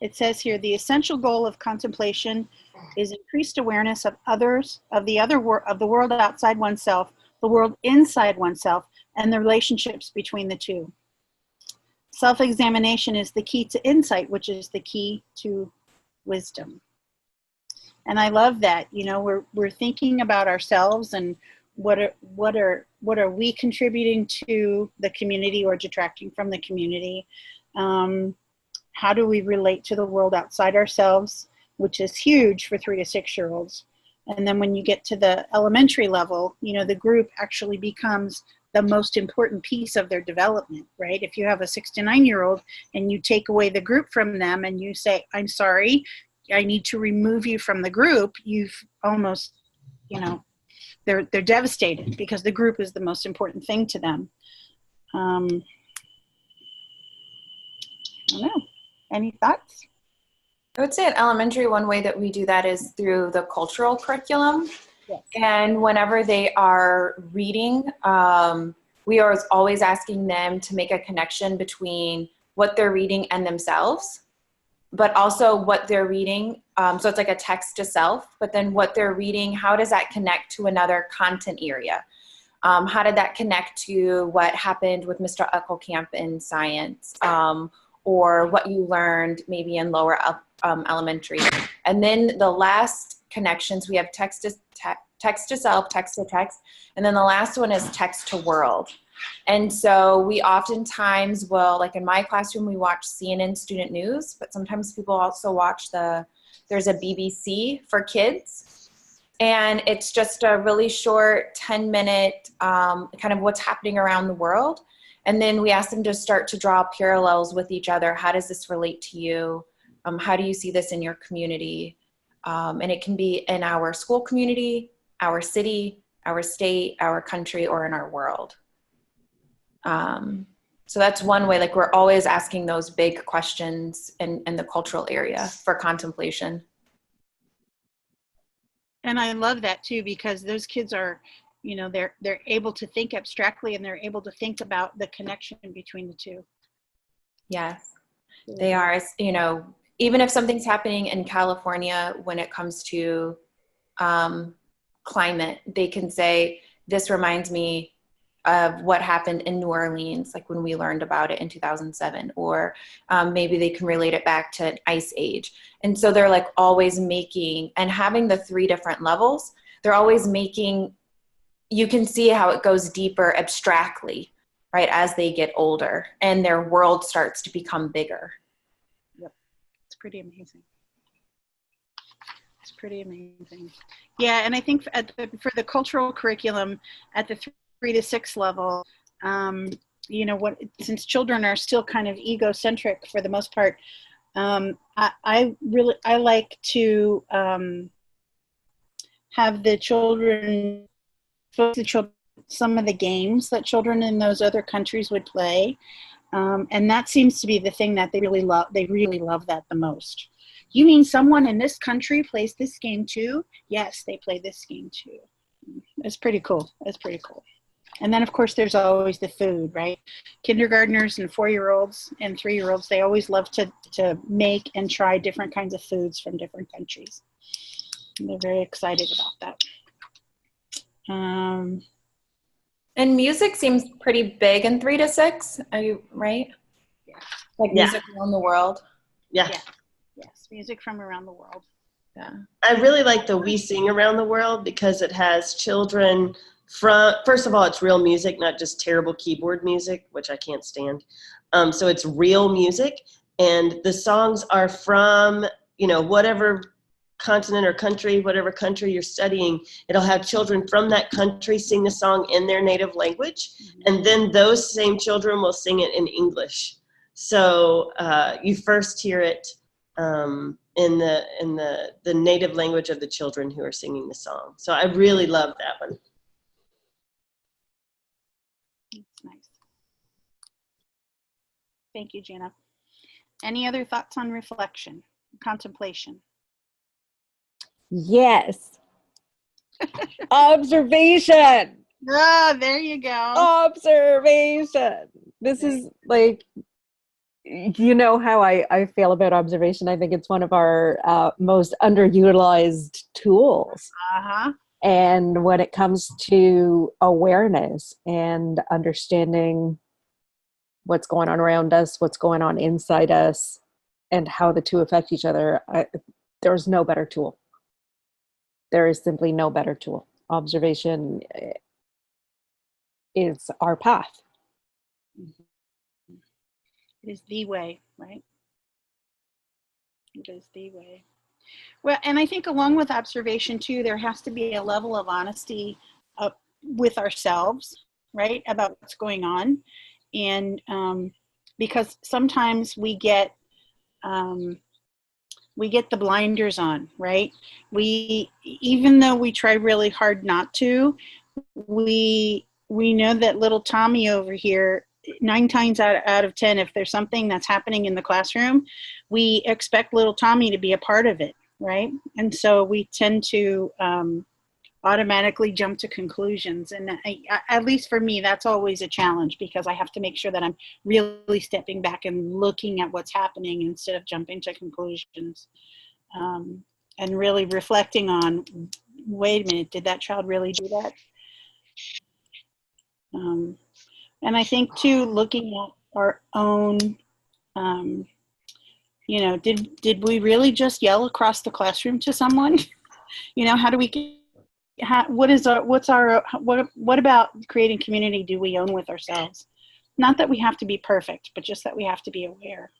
It says here, the essential goal of contemplation is increased awareness of others, of the world outside oneself, the world inside oneself, and the relationships between the two. Self-examination is the key to insight, which is the key to wisdom. And I love that. You know, we're thinking about ourselves and what are we contributing to the community or detracting from the community? How do we relate to the world outside ourselves, which is huge for 3 to 6 year olds. And then when you get to the elementary level, you know, the group actually becomes the most important piece of their development, right? If you have a 6 to 9 year old and you take away the group from them and you say, I'm sorry, I need to remove you from the group, you've almost, you know, they're devastated because the group is the most important thing to them. I don't know. Any thoughts? I would say at elementary, one way that we do that is through the cultural curriculum. Yes. And whenever they are reading, we are always asking them to make a connection between what they're reading and themselves, but also what they're reading. So it's like a text to self, but then what they're reading, how does that connect to another content area? How did that connect to what happened with Mr. Eckelkamp in science? Or what you learned maybe in lower elementary. And then the last connections, we have text to self, text to text, and then the last one is text to world. And so we oftentimes will, like in my classroom, we watch CNN Student News, but sometimes people also watch there's a BBC for kids. And it's just a really short 10-minute kind of what's happening around the world. And then we ask them to start to draw parallels with each other. How does this relate to you? How do you see this in your community? And it can be in our school community, our city, our state, our country, or in our world. So that's one way, like we're always asking those big questions in the cultural area for contemplation. And I love that too, because those kids are, you know, they're able to think abstractly and they're able to think about the connection between the two. Yes, they are. You know, even if something's happening in California when it comes to climate, they can say, this reminds me of what happened in New Orleans, like when we learned about it in 2007, or maybe they can relate it back to an ice age. And so they're like always making, and having the 3 different levels, they're always making, you can see how it goes deeper abstractly, right, as they get older and their world starts to become bigger. Yep, it's pretty amazing. It's pretty amazing. Yeah, and I think for the cultural curriculum at the 3 to 6 level, you know, since children are still kind of egocentric for the most part, I like to have the children, some of the games that children in those other countries would play, and that seems to be the thing that they really love. They really love that the most. You mean someone in this country plays this game too? Yes, they play this game too. It's pretty cool. It's pretty cool. And then, of course, there's always the food, right? Kindergartners and 4-year-olds and 3-year-olds, they always love to make and try different kinds of foods from different countries. And they're very excited about that. And music seems pretty big in 3 to 6. Are you right? Yeah. Like music around the world. Yeah. Yes, music from around the world. Yeah. I really like the We Sing Around the World because it has children from, first of all, it's real music, not just terrible keyboard music, which I can't stand. So it's real music, and the songs are from, you know, whatever continent or country, whatever country you're studying. It'll have children from that country sing the song in their native language, and then those same children will sing it in English. So you first hear it in the native language of the children who are singing the song. So I really love that one. That's nice. Thank you, Jana. Any other thoughts on reflection, contemplation? Yes. Observation. Ah, there you go. Observation. This is like, you know how I feel about observation. I think it's one of our most underutilized tools. Uh-huh. And when it comes to awareness and understanding what's going on around us, what's going on inside us, and how the two affect each other, there's no better tool. There is simply no better tool. Observation is our path. It is the way, right? It is the way. Well, and I think along with observation too, there has to be a level of honesty with ourselves, right, about what's going on. And because sometimes we get the blinders on, right? Even though we try really hard not to, we know that little Tommy over here, 9 times out of 10, if there's something that's happening in the classroom, we expect little Tommy to be a part of it, right? And so we tend to automatically jump to conclusions. And at least for me, that's always a challenge, because I have to make sure that I'm really stepping back and looking at what's happening instead of jumping to conclusions, and really reflecting on, wait a minute, did that child really do that? And I think too, looking at our own, did we really just yell across the classroom to someone? How do we what about creating community do we own with ourselves? Not that we have to be perfect, but just that we have to be aware.